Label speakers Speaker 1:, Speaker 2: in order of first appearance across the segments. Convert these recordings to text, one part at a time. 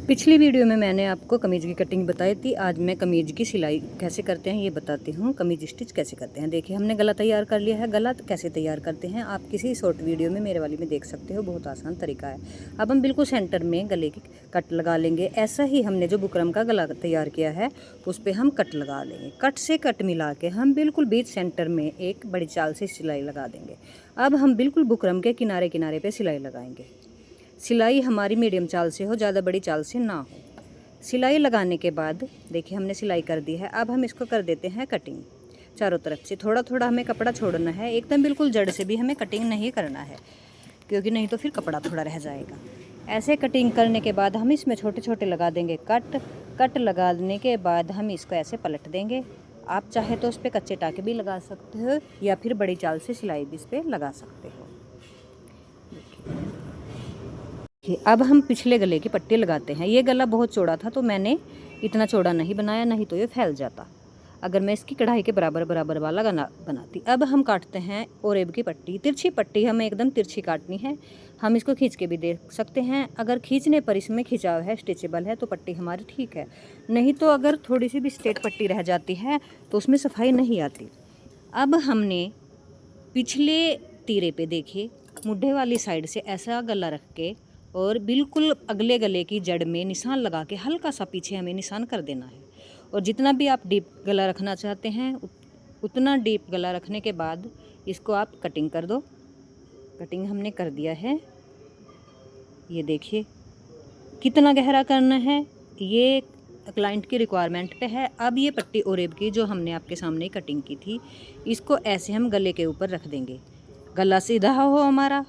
Speaker 1: पिछली वीडियो में मैंने आपको कमीज़ की कटिंग बताई थी। आज मैं कमीज़ की सिलाई कैसे करते हैं ये बताती हूँ। कमीज़ स्टिच कैसे करते हैं। देखिए हमने गला तैयार कर लिया है। गला कैसे तैयार करते हैं आप किसी शॉर्ट वीडियो में मेरे वाली में देख सकते हो। बहुत आसान तरीका है। अब हम बिल्कुल सेंटर में गले की कट लगा लेंगे। ऐसा ही हमने जो बुकरम का गला तैयार किया है उस पर हम कट लगा लेंगे। कट से कट मिला के हम बिल्कुल बीच सेंटर में एक बड़ी चाल से सिलाई लगा देंगे। अब हम बिल्कुल बुकरम के किनारे किनारे पर सिलाई लगाएंगे। सिलाई हमारी मीडियम चाल से हो, ज़्यादा बड़ी चाल से ना हो। सिलाई लगाने के बाद देखिए हमने सिलाई कर दी है। अब हम इसको कर देते हैं कटिंग। चारों तरफ से थोड़ा थोड़ा हमें कपड़ा छोड़ना है। एकदम बिल्कुल जड़ से भी हमें कटिंग नहीं करना है, क्योंकि नहीं तो फिर कपड़ा थोड़ा रह जाएगा। ऐसे कटिंग करने के बाद हम इसमें छोटे छोटे लगा देंगे कट लगाने के बाद हम इसको ऐसे पलट देंगे। आप चाहे तो उस पर कच्चे टाके भी लगा सकते हो या फिर बड़ी चाल से सिलाई भी इस पर लगा सकते हो। अब हम पिछले गले की पट्टी लगाते हैं। ये गला बहुत चौड़ा था तो मैंने इतना चौड़ा नहीं बनाया, नहीं तो ये फैल जाता अगर मैं इसकी कढ़ाई के बराबर बराबर वाला गला बनाती। अब हम काटते हैं ओरेब की पट्टी। तिरछी पट्टी हमें एकदम तिरछी काटनी है। हम इसको खींच के भी देख सकते हैं। अगर खींचने पर इसमें खिंचाव है, स्ट्रेचेबल है तो पट्टी हमारी ठीक है। नहीं तो अगर थोड़ी सी भी स्ट्रेट पट्टी रह जाती है तो उसमें सफाई नहीं आती। अब हमने पिछले तीरे पे देखिए मुड्ढे वाली साइड से ऐसा गला रख के और बिल्कुल अगले गले की जड़ में निशान लगा के हल्का सा पीछे हमें निशान कर देना है। और जितना भी आप डीप गला रखना चाहते हैं उतना डीप गला रखने के बाद इसको आप कटिंग कर दो। कटिंग हमने कर दिया है। ये देखिए कितना गहरा करना है, ये क्लाइंट की रिक्वायरमेंट पे है। अब ये पट्टी ओरेब की जो हमने आपके सामने कटिंग की थी, इसको ऐसे हम गले के ऊपर रख देंगे। गला सीधा हो हमारा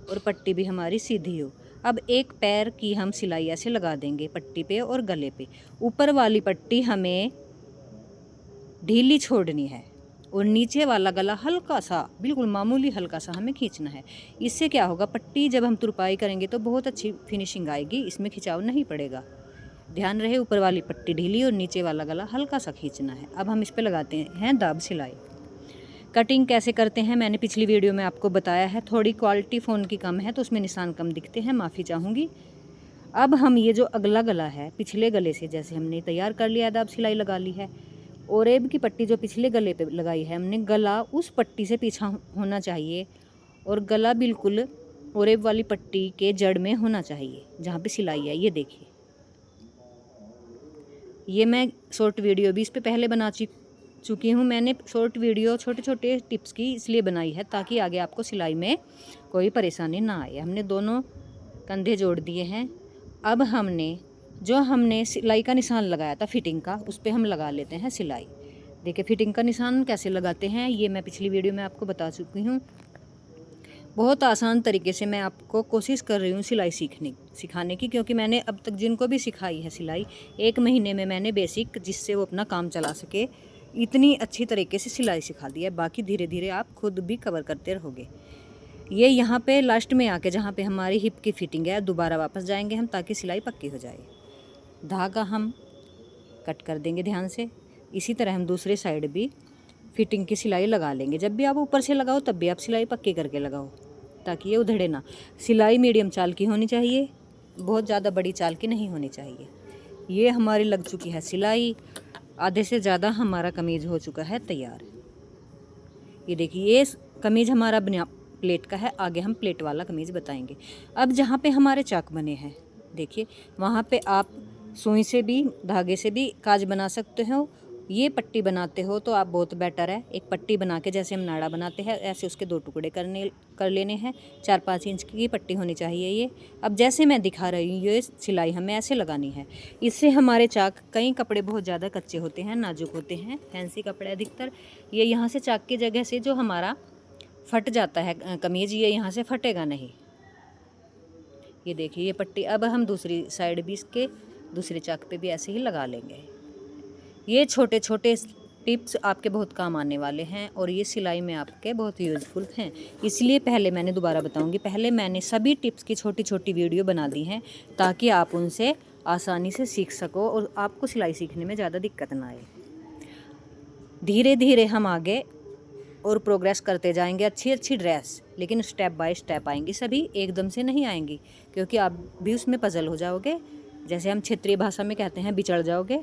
Speaker 1: और पट्टी भी हमारी सीधी हो। अब एक पैर की हम सिलाई ऐसे लगा देंगे पट्टी पे और गले पे। ऊपर वाली पट्टी हमें ढीली छोड़नी है और नीचे वाला गला हल्का सा, बिल्कुल मामूली हल्का सा हमें खींचना है। इससे क्या होगा, पट्टी जब हम तुरपाई करेंगे तो बहुत अच्छी फिनिशिंग आएगी, इसमें खिंचाव नहीं पड़ेगा। ध्यान रहे ऊपर वाली पट्टी ढीली और नीचे वाला गला हल्का सा खींचना है। अब हम इस पर लगाते हैं दाब सिलाई। कटिंग कैसे करते हैं मैंने पिछली वीडियो में आपको बताया है। थोड़ी क्वालिटी फ़ोन की कम है तो उसमें निशान कम दिखते हैं, माफ़ी चाहूँगी। अब हम ये जो अगला गला है पिछले गले से जैसे हमने तैयार कर लिया, दाब सिलाई लगा ली है। ओरेब की पट्टी जो पिछले गले पे लगाई है हमने, गला उस पट्टी से पीछा होना चाहिए और गला बिल्कुल ओरेब वाली पट्टी के जड़ में होना चाहिए जहाँ पे सिलाई है। ये देखिए, ये मैं शॉर्ट वीडियो भी इस पर पहले बना चुकी हूँ। मैंने शॉर्ट वीडियो छोटे छोटे टिप्स की इसलिए बनाई है ताकि आगे आपको सिलाई में कोई परेशानी ना आए। हमने दोनों कंधे जोड़ दिए हैं। अब हमने सिलाई का निशान लगाया था फिटिंग का, उस पर हम लगा लेते हैं सिलाई। देखिए फिटिंग का निशान कैसे लगाते हैं ये मैं पिछली वीडियो में आपको बता चुकी हूँ। बहुत आसान तरीके से मैं आपको कोशिश कर रही हूँ सिलाई सिखाने की, क्योंकि मैंने अब तक जिनको भी सिखाई है सिलाई, 1 महीने में मैंने बेसिक जिससे वो अपना काम चला सके इतनी अच्छी तरीके से सिलाई सिखा दी है। बाकी धीरे धीरे आप खुद भी कवर करते रहोगे। ये यहाँ पे लास्ट में आके जहाँ पे हमारी हिप की फिटिंग है दोबारा वापस जाएंगे हम ताकि सिलाई पक्की हो जाए। धागा हम कट कर देंगे ध्यान से। इसी तरह हम दूसरे साइड भी फिटिंग की सिलाई लगा लेंगे। जब भी आप ऊपर से लगाओ तब भी आप सिलाई पक्की करके लगाओ ताकि ये उधड़े ना। सिलाई मीडियम चाल की होनी चाहिए, बहुत ज़्यादा बड़ी चाल की नहीं होनी चाहिए। ये हमारी लग चुकी है सिलाई। आधे से ज़्यादा हमारा कमीज़ हो चुका है तैयार। ये देखिए ये कमीज़ हमारा बना प्लेट का है। आगे हम प्लेट वाला कमीज़ बताएंगे। अब जहाँ पे हमारे चाक बने हैं देखिए, वहाँ पे आप सुई से भी धागे से भी काज बना सकते हो। ये पट्टी बनाते हो तो आप बहुत बेटर है। एक पट्टी बना के जैसे हम नाड़ा बनाते हैं ऐसे उसके 2 टुकड़े कर लेने हैं। 4-5 इंच की पट्टी होनी चाहिए ये। अब जैसे मैं दिखा रही हूँ ये सिलाई हमें ऐसे लगानी है। इससे हमारे चाक, कई कपड़े बहुत ज़्यादा कच्चे होते हैं, नाजुक होते हैं, फैंसी कपड़े अधिकतर, ये यहाँ से चाक की जगह से जो हमारा फट जाता है कमीज़, ये यहाँ से फटेगा नहीं। ये देखिए ये पट्टी। अब हम दूसरी साइड भी इसके दूसरे चाक पे भी ऐसे ही लगा लेंगे। ये छोटे छोटे टिप्स आपके बहुत काम आने वाले हैं और ये सिलाई में आपके बहुत यूज़फुल हैं। इसलिए पहले मैंने दोबारा बताऊंगी, पहले मैंने सभी टिप्स की छोटी छोटी वीडियो बना दी हैं ताकि आप उनसे आसानी से सीख सको और आपको सिलाई सीखने में ज़्यादा दिक्कत ना आए। धीरे धीरे हम आगे और प्रोग्रेस करते जाएंगे। अच्छी अच्छी ड्रेस लेकिन स्टेप बाय स्टेप आएंगी, सभी एकदम से नहीं आएंगी, क्योंकि आप भी उसमें पजल हो जाओगे। जैसे हम क्षेत्रीय भाषा में कहते हैं बिचड़ जाओगे,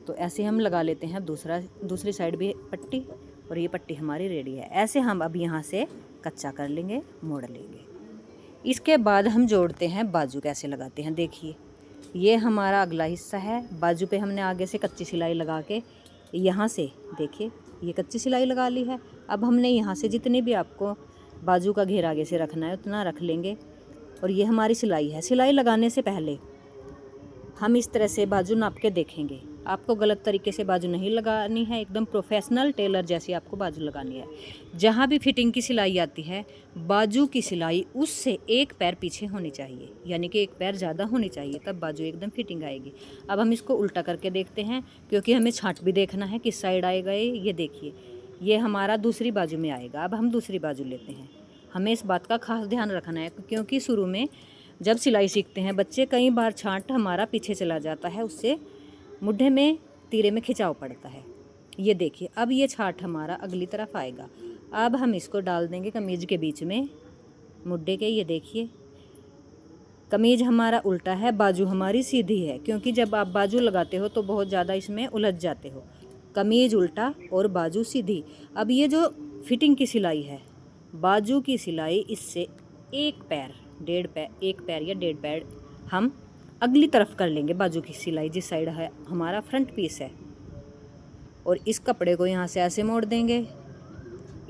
Speaker 1: तो ऐसे हम लगा लेते हैं दूसरी साइड भी पट्टी, और ये पट्टी हमारी रेडी है। ऐसे हम अब यहाँ से कच्चा कर लेंगे, मोड़ लेंगे। इसके बाद हम जोड़ते हैं बाजू कैसे लगाते हैं। देखिए ये हमारा अगला हिस्सा है। बाजू पे हमने आगे से कच्ची सिलाई लगा के यहाँ से देखिए ये कच्ची सिलाई लगा ली है। अब हमने यहाँ से जितने भी आपको बाजू का घेर आगे से रखना है उतना रख लेंगे, और ये हमारी सिलाई है। सिलाई लगाने से पहले हम इस तरह से बाजू नाप के देखेंगे। आपको गलत तरीके से बाजू नहीं लगानी है, एकदम प्रोफेशनल टेलर जैसी आपको बाजू लगानी है। जहाँ भी फिटिंग की सिलाई आती है, बाजू की सिलाई उससे एक पैर पीछे होनी चाहिए, यानी कि एक पैर ज़्यादा होनी चाहिए, तब बाजू एकदम फिटिंग आएगी। अब हम इसको उल्टा करके देखते हैं, क्योंकि हमें छांट भी देखना है किस साइड आएगा। ये देखिए ये हमारा दूसरी बाजू में आएगा। अब हम दूसरी बाजू लेते हैं। हमें इस बात का खास ध्यान रखना है, क्योंकि शुरू में जब सिलाई सीखते हैं बच्चे, कई बार छांट हमारा पीछे चला जाता है, उससे मुड्ढे में तीरे में खिंचाव पड़ता है। ये देखिए अब ये छांट हमारा अगली तरफ आएगा। अब हम इसको डाल देंगे कमीज के बीच में, मुड्ढे के। ये देखिए कमीज हमारा उल्टा है, बाजू हमारी सीधी है, क्योंकि जब आप बाजू लगाते हो तो बहुत ज़्यादा इसमें उलझ जाते हो। कमीज उल्टा और बाजू सीधी। अब ये जो फिटिंग की सिलाई है, बाजू की सिलाई इससे एक पैर या डेढ़ पैर हम अगली तरफ कर लेंगे। बाजू की सिलाई जिस साइड है हमारा फ्रंट पीस है, और इस कपड़े को यहाँ से ऐसे मोड़ देंगे।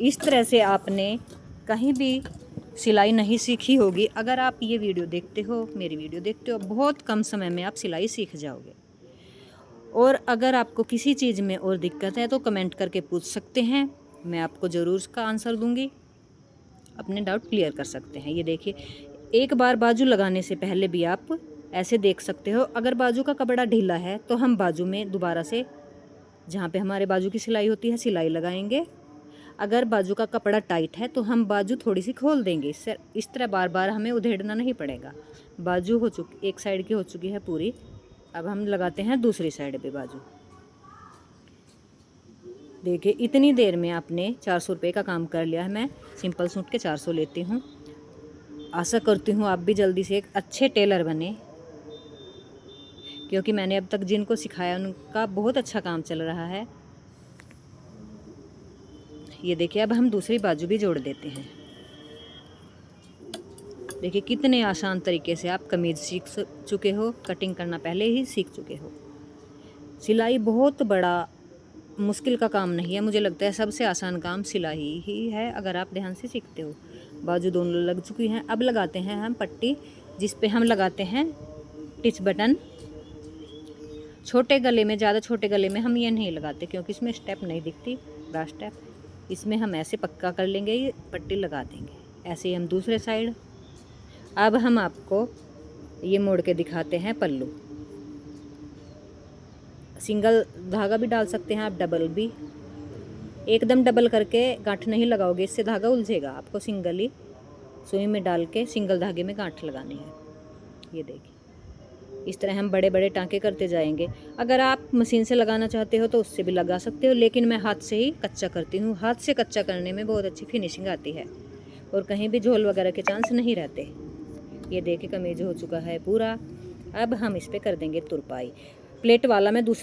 Speaker 1: इस तरह से आपने कहीं भी सिलाई नहीं सीखी होगी। अगर आप ये वीडियो देखते हो, मेरी वीडियो देखते हो, बहुत कम समय में आप सिलाई सीख जाओगे। और अगर आपको किसी चीज़ में और दिक्कत है तो कमेंट करके पूछ सकते हैं, मैं आपको ज़रूर उसका आंसर दूंगी, अपने डाउट क्लियर कर सकते हैं। ये देखिए एक बार बाजू लगाने से पहले भी आप ऐसे देख सकते हो। अगर बाजू का कपड़ा ढीला है तो हम बाजू में दोबारा से जहाँ पे हमारे बाजू की सिलाई होती है सिलाई लगाएंगे। अगर बाजू का कपड़ा टाइट है तो हम बाजू थोड़ी सी खोल देंगे। इससे इस तरह बार बार हमें उधेड़ना नहीं पड़ेगा। बाजू हो चुकी, एक साइड की हो चुकी है पूरी। अब हम लगाते हैं दूसरी साइड पे बाजू। देखिए इतनी देर में आपने 400 रुपये का काम कर लिया है। मैं सिंपल सूट के 400 लेती हूँ। आशा करती हूँ आप भी जल्दी से एक अच्छे टेलर बने, क्योंकि मैंने अब तक जिनको सिखाया उनका बहुत अच्छा काम चल रहा है। ये देखिए अब हम दूसरी बाजू भी जोड़ देते हैं। देखिए कितने आसान तरीके से आप कमीज सीख चुके हो, कटिंग करना पहले ही सीख चुके हो। सिलाई बहुत बड़ा मुश्किल का काम नहीं है, मुझे लगता है सबसे आसान काम सिलाई ही है, अगर आप ध्यान से सीखते हो। बाजू दोनों लग चुकी हैं। अब लगाते हैं हम पट्टी, जिस पे हम लगाते हैं टिच बटन। छोटे गले में, ज़्यादा छोटे गले में हम ये नहीं लगाते, क्योंकि इसमें स्टेप नहीं दिखती, ब्रा स्टेप। इसमें हम ऐसे पक्का कर लेंगे, ये पट्टी लगा देंगे। ऐसे ही हम दूसरे साइड। अब हम आपको ये मोड़ के दिखाते हैं पल्लू। सिंगल धागा भी डाल सकते हैं आप, डबल भी। एकदम डबल करके गांठ नहीं लगाओगे, इससे धागा उलझेगा। आपको सिंगल ही सुई में डाल के सिंगल धागे में गांठ लगानी है। ये देखिए इस तरह हम बड़े बड़े टांके करते जाएंगे। अगर आप मशीन से लगाना चाहते हो तो उससे भी लगा सकते हो, लेकिन मैं हाथ से ही कच्चा करती हूँ। हाथ से कच्चा करने में बहुत अच्छी फिनिशिंग आती है और कहीं भी झोल वगैरह के चांस नहीं रहते। ये देखिए कमीज हो चुका है पूरा। अब हम इस पर कर देंगे तुरपाई। प्लेट वाला मैं दूसरा